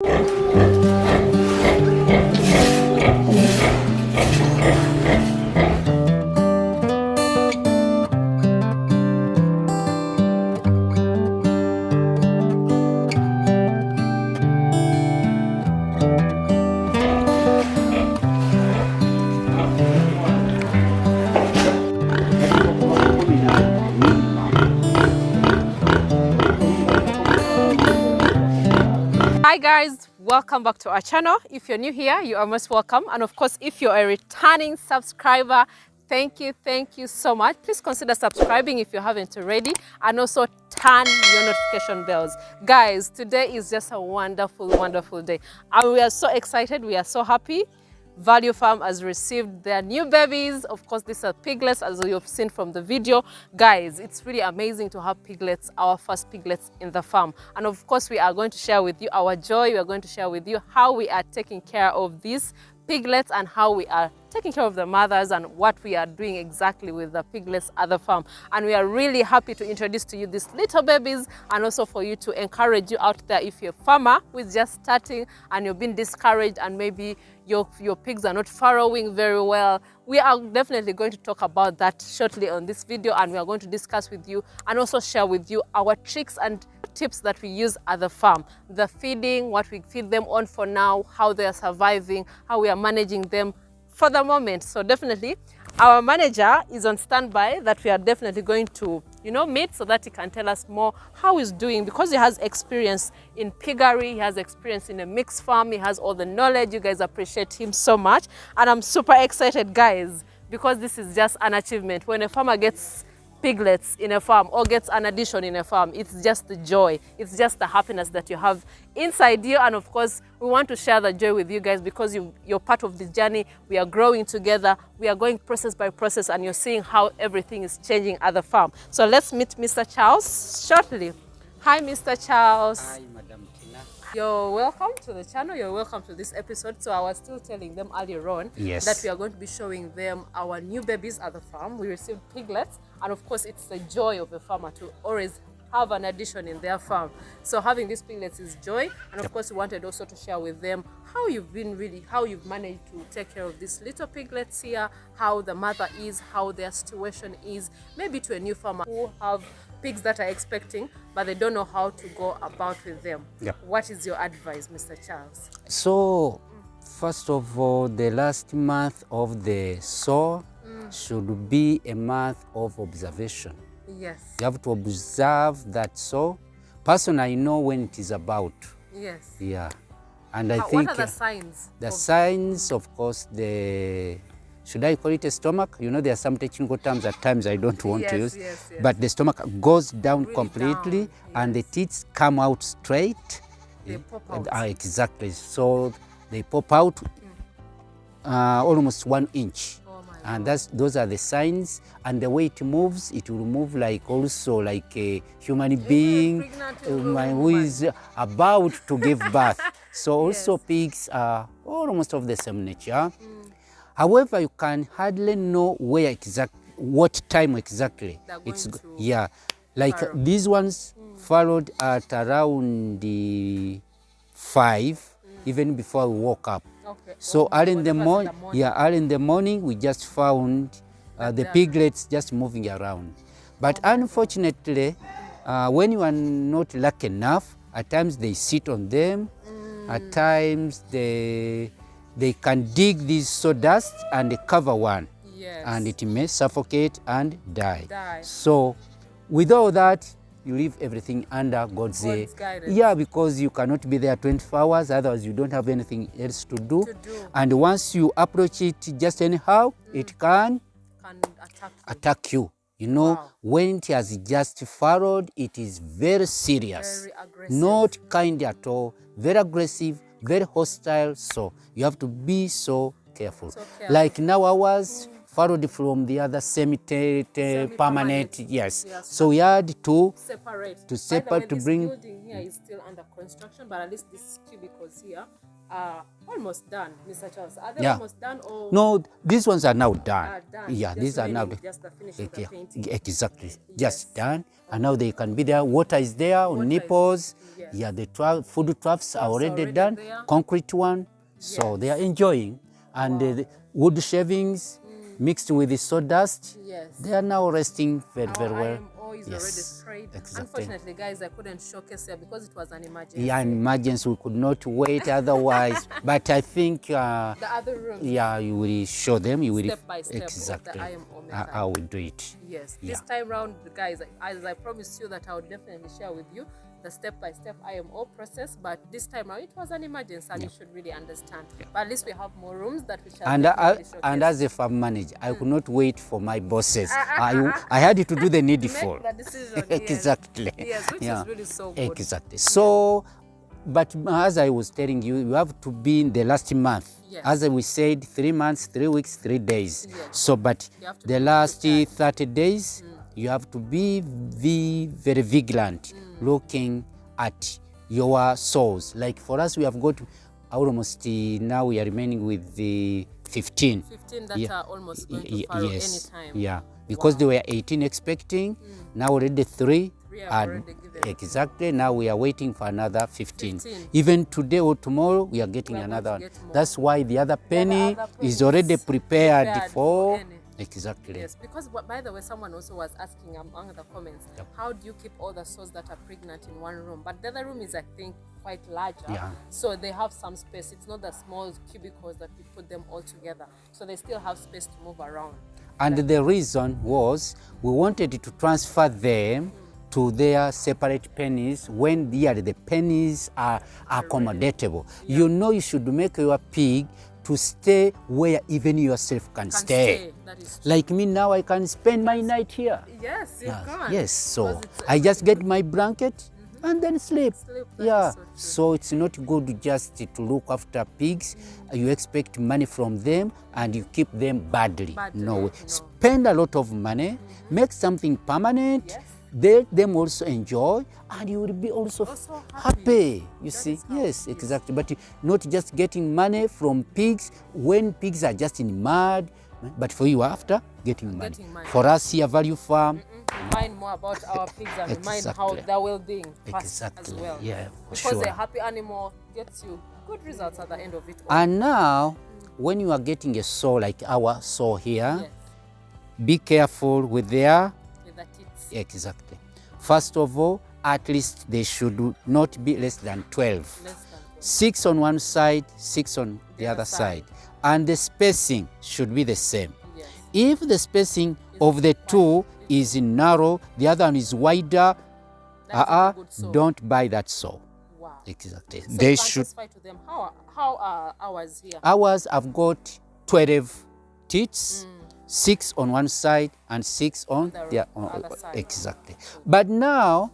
Hi guys, welcome back to our channel. If you're new here, you are most welcome. And of course, if you're a returning subscriber, thank you so much. Please consider subscribing if you haven't already, and also turn your notification bells. Guys, today is just a wonderful day. And we are so excited, we are so happy. Value Farm has received their new babies. Of course, these are piglets, as you've seen from the video. Guys, it's really amazing to have piglets, our first piglets in the farm. And of course, we are going to share with you our joy. We are going to share with you how we are taking care of these piglets and how we are taking care of the mothers and what we are doing exactly with the piglets at the farm. And we are really happy to introduce to you these little babies, and also for you to encourage you out there if you're a farmer who is just starting and you've been discouraged and maybe your pigs are not farrowing very well. We are definitely going to talk about that shortly on this video, and we are going to discuss with you and also share with you our tricks and tips that we use at the farm. The feeding, what we feed them on for now, how they are surviving, how we are managing them for the moment. So definitely our manager is on standby that we are definitely going to meet, so that he can tell us more how he's doing, because he has experience in piggery, he has experience in a mixed farm, he has all the knowledge. You guys appreciate him so much, and I'm super excited, guys, because this is just an achievement. When a farmer gets piglets in a farm or gets an addition in a farm, it's just the joy, it's just the happiness that you have inside you. And of course, we want to share the joy with you guys, because you're part of this journey. We are growing together, we are going process by process, and you're seeing how everything is changing at the farm. So let's meet Mr. Charles shortly. Hi, Mr. Charles. Hi, Madam Tina. You're welcome to the channel, you're welcome to this episode. So I was still telling them earlier on that we are going to be showing them our new babies at the farm. We received piglets, and of course it's the joy of a farmer to always have an addition in their farm. So having these piglets is joy, and of course we wanted also to share with them how you've managed to take care of these little piglets here, how the mother is, how their situation is, maybe to a new farmer who have pigs that are expecting but they don't know how to go about with them. What is your advice, Mr. Charles? So first of all, the last month of the sow should be a month of observation. Yes. You have to observe that sow. Personally, I know when it is about. Yes. Yeah. And I think what are the signs? The signs, of course, should I call it a stomach? There are some technical terms at times I don't want to use. Yes. But the stomach goes down really completely down. And the teeth come out straight. They pop out. Exactly. So they pop out almost 1 inch. And those are the signs. And the way it moves, it will move like a human being who is about to give birth. So also pigs are almost of the same nature. However, you can hardly know what time exactly it's like farrow. These ones followed at around 5, even before we woke up. Okay. So early in the morning, we just found the piglets just moving around. But unfortunately, when you are not lucky enough, at times they sit on them. At times they can dig this sawdust and cover one. Yes. And it may suffocate and die. So with all that, you leave everything under God's guidance. Yeah, because you cannot be there 24 hours, otherwise you don't have anything else to do. And once you approach it just anyhow, it can attack you. When it has just furrowed, it is very serious. Very aggressive. Not kind at all, very aggressive, very hostile. So you have to be so careful. Like now ours followed from the other semi-permanent. Yes. Yes. So we had to separate. separate to this bring. building here is still under construction, but at least these cubicles here are almost done, Mr. Charles. Are they almost done or? No, these ones are now done. Yeah, just these are now just the finishing, the painting. exactly. Yes. Just done, and now they can be there. Water is there on nipples. Yes. Yeah, the food troughs are already done. There. Concrete one, so they are enjoying. And the wood shavings mixed with the sawdust. Yes. They are now resting very well. IMO is already sprayed. Exactly. Unfortunately, guys, I couldn't showcase here because it was an emergency. Yeah, an emergency. We could not wait otherwise. But I think the other room. yeah, you will show them. You will step by step. exactly. The IMO method. I will do it. Yes. This time round, guys, as I promised you that I would definitely share with you the step-by-step IMO process, but this time around it was an emergency and you should really understand. But at least we have more rooms that we shall and as a farm manager, I could not wait for my bosses. I had to do the needful. Make the decision. Exactly. Yes, which is really so good. Exactly. So, but as I was telling you, you have to be in the last month. Yes. As we said, 3 months, 3 weeks, 3 days. Yes. So, but the last 30 days, you have to be very vigilant, looking at your sows. Like for us, we have got almost, now we are remaining with the 15. 15 that are almost going to farrow anytime. Yeah, because they were 18 expecting, now already 3. Already given. Exactly, now we are waiting for another 15. Even today or tomorrow, we are getting another one. That's why the other penny is already prepared for. Exactly. Yes, because by the way, someone also was asking among the comments, how do you keep all the sows that are pregnant in one room? But the other room is, I think, quite larger. So they have some space. It's not the small cubicles that we put them all together. So they still have space to move around. And the reason was we wanted to transfer them to their separate pennies when the pennies are accommodatable. You know, you should make your pig to stay where even yourself can stay. That is like me now, I can spend my night here. Yes, you can. Yes, so I just get my blanket and then sleep. Yeah, so it's not good just to look after pigs. You expect money from them and you keep them badly. No, spend a lot of money, make something permanent. Let them also enjoy, and you will be also happy. You see, yes, exactly. But not just getting money from pigs when pigs are just in mud. But for you, after getting money. For us here, Value Farm, mind more about our pigs and mind how their well-being first as well. Yeah, because a happy animal gets you good results at the end of it all. And now, when you are getting a sow like our sow here, be careful with their teats. Exactly. First of all, at least they should not be less than 12. 6 on one side, 6 on the other side. And the spacing should be the same. If the spacing of the two is narrow, the other one is wider, don't buy that sow. Wow. Exactly. So they should. To them. How are ours here? Ours have got 12 teats. 6 on one side and 6 on the other side. Exactly. But now,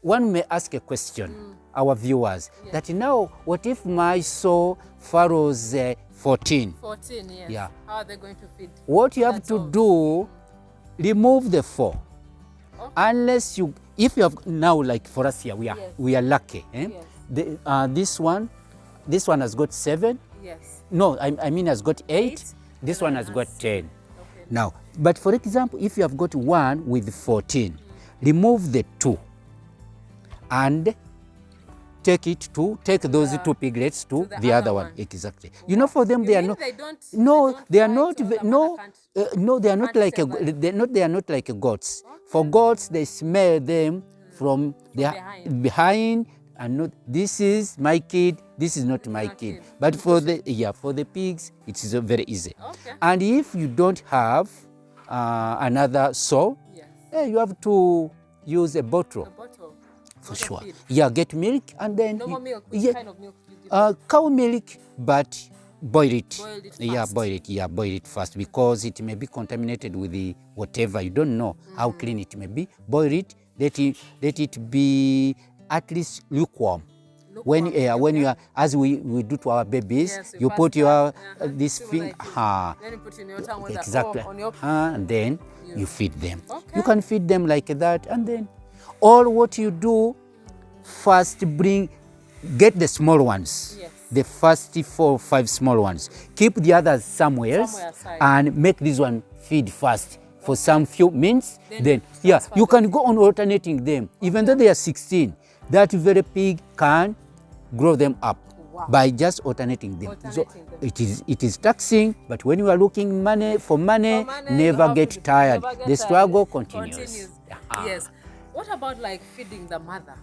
one may ask a question, our viewers, that now, what if my sow farrows 14? 14, yes. Yeah. How are they going to feed? What you have to do, remove the 4. Unless if you have, now like for us here, we are lucky. This one has got 7. Yes. No, I mean has got 8. This one has got 10. Now, but for example, if you have got one with 14, remove the 2 and take those 2 piglets to the other one. Exactly. You know, for them, they are not. They are not like goats. For goats, they smell them from behind. And not, this is my kid, this is not my kid. But for the pigs, it is very easy. And if you don't have another sow, you have to use a bottle. For sure. Get milk and then milk. Which kind of milk do you give? Cow milk, but boil it. Boil it first because it may be contaminated with the whatever. You don't know how clean it may be. Boil it. Let it be at least lukewarm. when you are, as we do to our babies, Yes, you put your this so thing, like then you put in your tongue on exactly, on your and then you feed them. Okay. You can feed them like that, and then all what you do first, get the small ones. Yes. The first 4 or 5 small ones. Keep the others somewhere aside. and make this one feed first for some few minutes. Then you you can go on alternating them. Even though they are 16, that very pig can grow them up by just alternating them. So it is taxing, but when you are looking for money, never get tired. The struggle continues. Yes. What about like feeding the mother?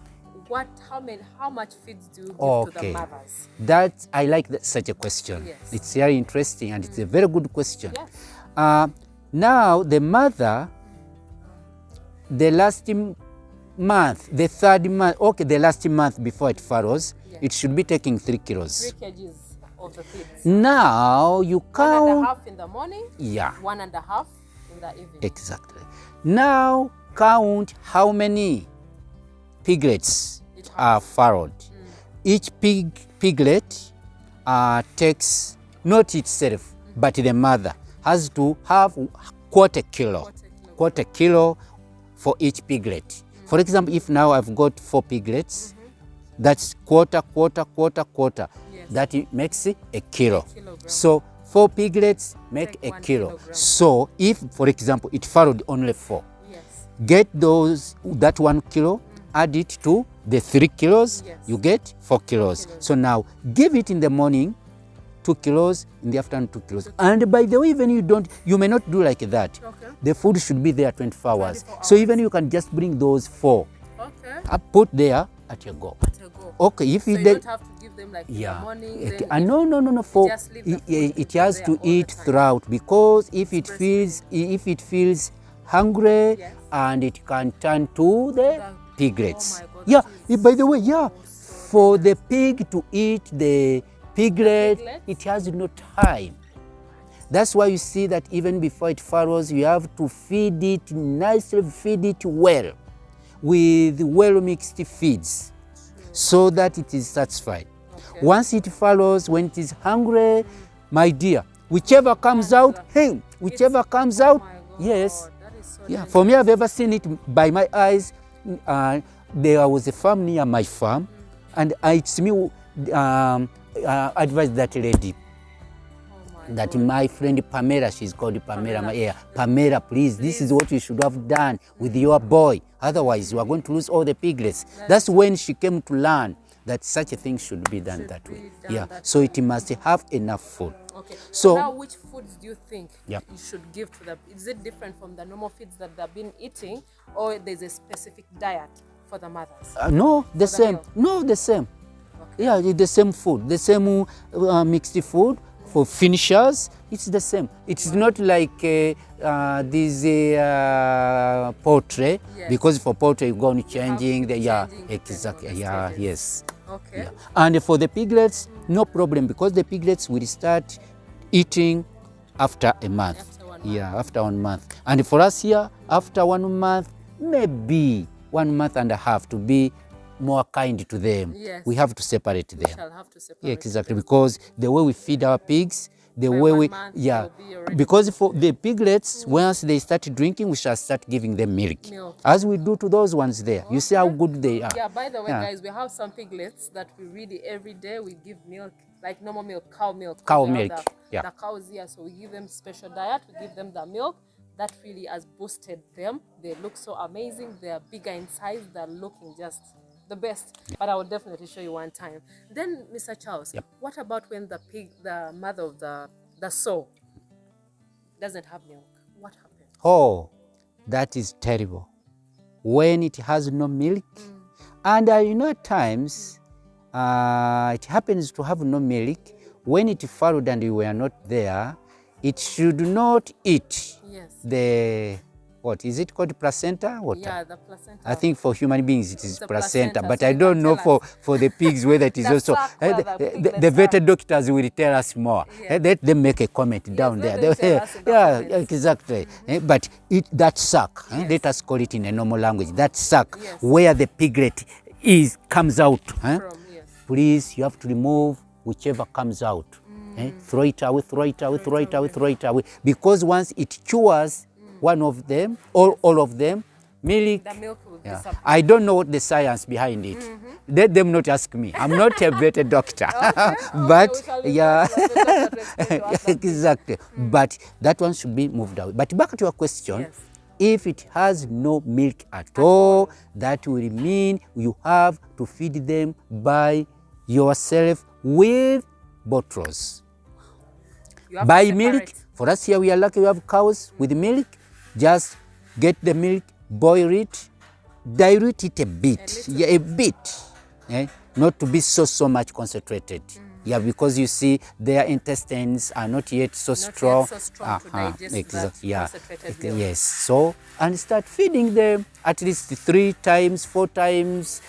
How much feeds do you give to the mothers? That I like such a question. Yes. It's very interesting and it's a very good question. Yes. Now the mother, the last month, the 3rd month, the last month before it farrows, it should be taking 3 kilos. 3 kgs of the feeds. Now you count 1.5 in the morning. Yeah. 1.5 in the evening. Exactly. Now count how many piglets are farrowed. Each piglet takes, not itself, but the mother has to have quarter kilo for each piglet. For example, if now I've got 4 piglets, that's quarter. Yes. That makes a kilo. So 4 piglets make a kilo. So if, for example, it farrowed only 4, get that 1 kilo, add it to the 3 kilos, you get 4 kilos. So now give it in the morning 2 kilos, in the afternoon 2 kilos. And by the way, even you may not do like that. The food should be there 24 hours. So even you can just bring those 4, put there at your go. Okay, if so you don't have to give them like in the morning. No. It has to eat throughout, because if it feels hungry, and it can turn to the piglets. By the way, for the pig to eat the piglet, it has no time. That's why you see that even before it farrows, you have to feed it nicely, feed it well, with well mixed feeds, so that it is satisfied. Once it farrows, when it is hungry, my dear, whichever comes out, yes. For me, I've ever seen it by my eyes. There was a farm near my farm, and it's me advised that lady, that my friend Pamela, she's called Pamela. Pamela, please, this is what you should have done with your boy. Otherwise, you are going to lose all the piglets. That's when she came to learn that such a thing should be done that way. So it must have enough food. So now, which foods do you think you should give to them? Is it different from the normal feeds that they've been eating, or there's a specific diet for the mothers? No, the same. The same. The same food, the same mixed food. For finishers, it's the same. It's not like this poultry, because for poultry you go on changing exactly. Yes. And for the piglets, no problem, because the piglets will start eating after a month. After 1 month. And for us here, after 1 month, maybe 1 month and a half, to be more kind to them, we have to separate them. We shall have to separate exactly, because the way we feed our pigs, the way we because for the piglets, once they start drinking, we shall start giving them milk. As we do to those ones there. You see how good they are. By the way, guys, we have some piglets that we really every day we give milk, like normal milk, cow milk. The cows here, so we give them special diet, we give them the milk. That really has boosted them. They look so amazing. They are bigger in size. They're looking just the best. But I will definitely show you one time. Then, Mr. Charles, what about when the mother of the sow doesn't have milk? What happens? Oh, that is terrible. When it has no milk, and at times it happens to have no milk. When it farrowed and you were not there, it should not eat what is it called, placenta? The placenta. I think for human beings it is placenta, but I don't know for the pigs whether it is also. The vet doctors will tell us more. Let them make a comment down there. Exactly. But that sac, let us call it in a normal language, that sac where the piglet comes out please, you have to remove whichever comes out. Throw it away, throw it away, throw it away, throw it away. Because once it cures one of them, or all of them, milk. The milk will disappear. I don't know what the science behind it. Let them not ask me. I'm not a better doctor. But yeah, exactly. But that one should be moved out. But back to your question. Yes. If it has no milk at all, that will mean you have to feed them by yourself with bottles. Buy milk. For us here, we are lucky we have cows with milk. Just get the milk, boil it, dilute it a bit. A bit. Not to be so much concentrated. Yeah, because you see their intestines are not yet so strong. Not yet so strong to digest that concentrated milk. Yes. So, and start feeding them at least 3 times, 4 times,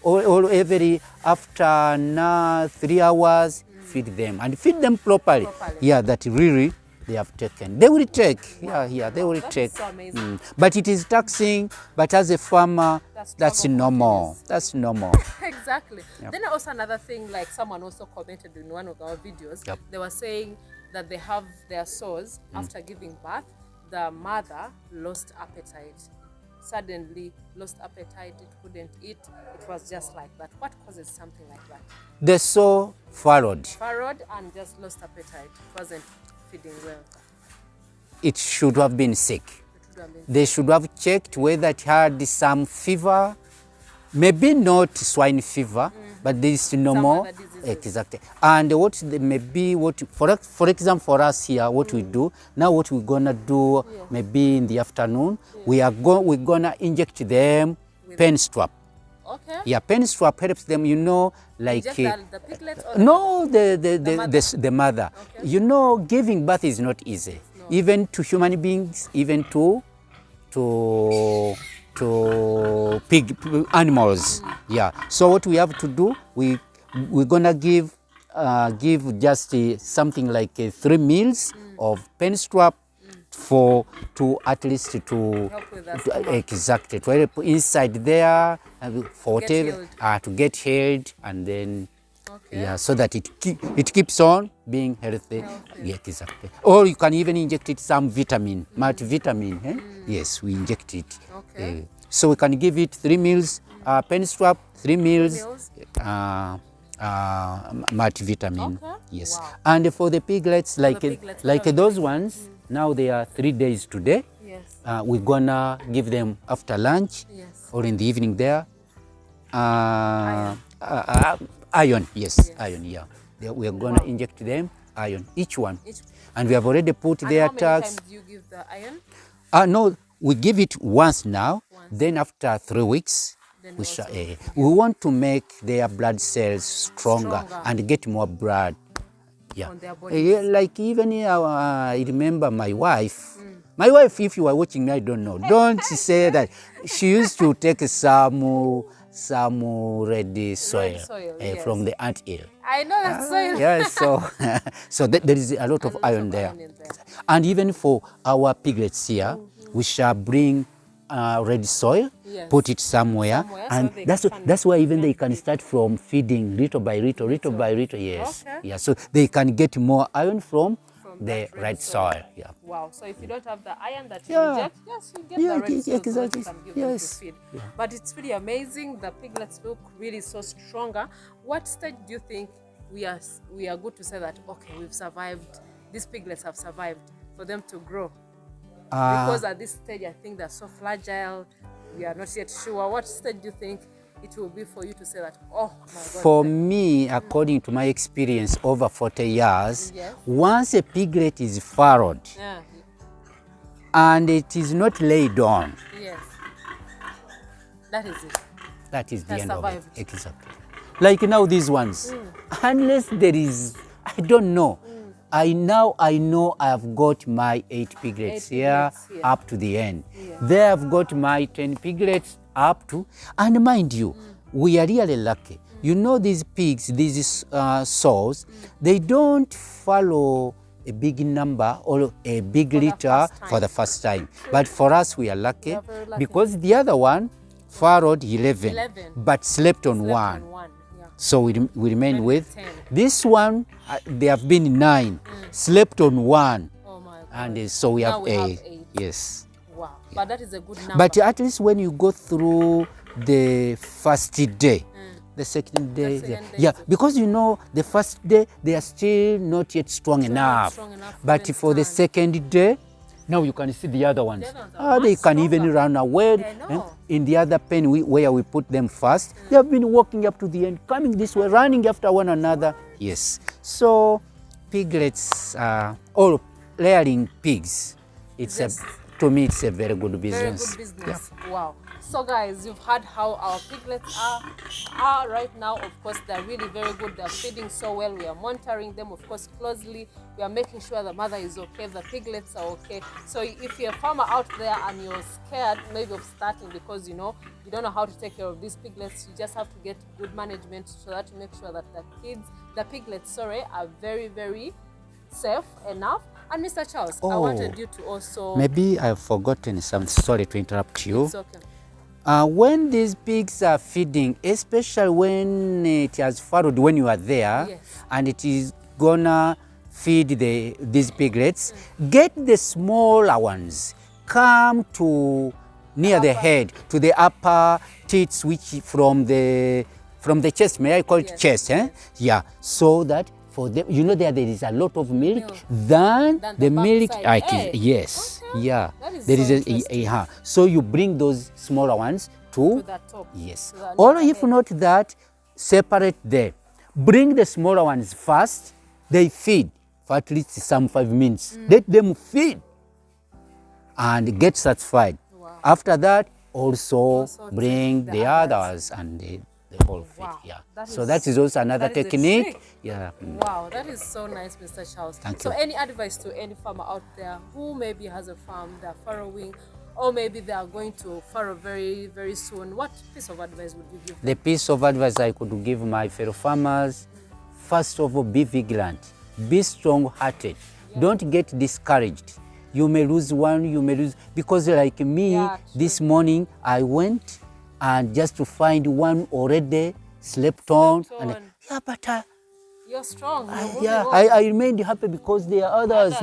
or every after 3 hours. Feed them and feed them properly. Yeah, that really they have taken. They will take. Yeah, they will take. So amazing. But it is taxing. But as a farmer, that's normal. That's normal. Exactly. Yep. Then also another thing, like someone also commented in one of our videos, they were saying that they have their sows after giving birth. The mother lost appetite. Suddenly lost appetite, it couldn't eat, it was just like that. What causes something like that? The sow furrowed. Furrowed and just lost appetite, it wasn't feeding well. It should have been sick. They should have checked whether it had some fever, maybe not swine fever, but this is normal. Exactly. And what they may be, for example, for us here, what we do now, what we're gonna do maybe in the afternoon, we're gonna inject them pen strap. Okay. Yeah, pen strap helps them, you know, like the piglets or no, the mother. Okay. You know, giving birth is not easy, even to human beings, even to pig animals. Yeah. So what we have to do, we're gonna give just something like 3 meals of pen strap to at least to help with that exactly to help inside there for whatever to get healed, and then so that it keeps on being healthy. Yeah, exactly. Or you can even inject it some vitamin, multivitamin. Yes, we inject it. Okay. So we can give it 3 meals pen strap, 3 meals. Multivitamin. Okay. Yes. Wow. And for the piglets, like those ones, now they are 3 days today. Yes. We're gonna give them after lunch or in the evening there. Iron. Yes, iron. Yeah. We are gonna inject them iron, each one. And we have already put their tags. How many times do you give the iron? No, we give it once now. Then after 3 weeks. We want to make their blood cells stronger and get more blood. Yeah. On their bodies. Like even I remember my wife. My wife, if you are watching me, I don't know. Don't say that. She used to take some red soil, from the anthill. I know that soil. Yeah, so there is a lot of iron there. And even for our piglets here, we shall bring red soil, put it somewhere, and so that's why even they can start from feeding little by little. Yes, yeah. So they can get more iron from the red soil. Yeah. Wow. So if you don't have the iron that you inject, you get the red soil exactly. So you can give them to feed. Yeah. But it's really amazing. The piglets look really so stronger. What stage do you think we are good to say that we've survived? These piglets have survived for them to grow? Because at this stage, I think they're so fragile. We are not yet sure. What stage do you think it will be for you to say that, oh my God? For me, according to my experience over 40 years, once a piglet is furrowed and it is not laid on, that is it. That is the end of it. Exactly. Like now these ones, unless there is, I don't know. I know I have got my 8 piglets here up to the end. They have got my 10 piglets up to, and mind you, we are really lucky. You know, these pigs, these sows, they don't follow a big number or a big litter for the first time. But for us, we are lucky because the other one followed 11, but slept on one. So we remain with 10. this one. There have been 9, slept on 1. Oh my God. And so we Now have we have 8. 8. Yes. Wow. But that is a good number. But at least when you go through the first day, the second day, yeah, because you know the first day they are still not yet strong enough. But for the second day, now you can see the other ones. They can even run away. In the other pen where we put them first, they have been walking up to the end, coming this way, running after one another. Yes. So piglets, or rearing pigs, to me it's a very good business. Very good business. Yeah. Wow. So guys, you've heard how our piglets are right now. Of course, they're really very good. They're feeding so well. We are monitoring them, of course, closely. We are making sure the mother is okay, the piglets are okay. So if you're a farmer out there and you're scared maybe of starting because you don't know how to take care of these piglets, you just have to get good management so that you make sure that the piglets, are very, very safe enough. And Mr. Charles, I wanted you to also... Maybe I've forgotten something. Sorry to interrupt you. It's okay. When these pigs are feeding, especially when it has furrowed when you are there, and it is gonna feed these piglets, get the smaller ones, come to near the head, to the upper teats, which from the chest, may I call it chest, Yeah, so that for them, there is a lot of milk than the milk. Yes, okay. Yeah. There is so you bring those smaller ones to the top. Yes. Or if not that, separate them. Bring the smaller ones first. They feed for at least some 5 minutes. Let them feed and get satisfied. Wow. After that, also bring the others and the whole feed. Wow. Yeah. That is also another technique. Yeah. Wow, that is so nice, Mr. Charles. Thank you. So any advice to any farmer out there who maybe has a farm, they're furrowing, or maybe they are going to furrow very, very soon, what piece of advice would you give them? The piece of advice I could give my fellow farmers, first of all, be vigilant, be strong-hearted. Yeah. Don't get discouraged. You may lose one, you may lose, because like me, this morning I went and just to find one already slept on. And, but you're strong. I remained happy because there are others.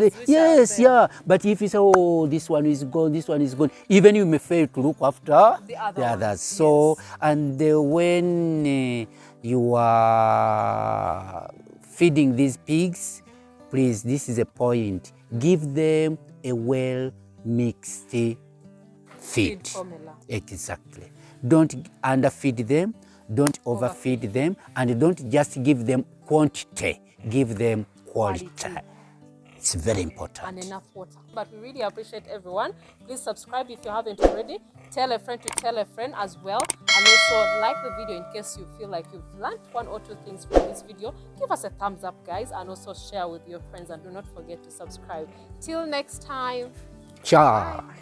But if you say, oh, this one is gone, this one is gone, even you may fail to look after the others. So, and when you are feeding these pigs, please, this is a point, give them a well-mixed feed. Formula. Exactly. Don't underfeed them, don't overfeed them, and don't just give them quantity, give them quality. It's very important. And enough water. But we really appreciate everyone. Please subscribe if you haven't already. Tell a friend to tell a friend as well. And also like the video in case you feel like you've learned 1 or 2 things from this video. Give us a thumbs up, guys, and also share with your friends. And do not forget to subscribe. Till next time. Ciao. Bye.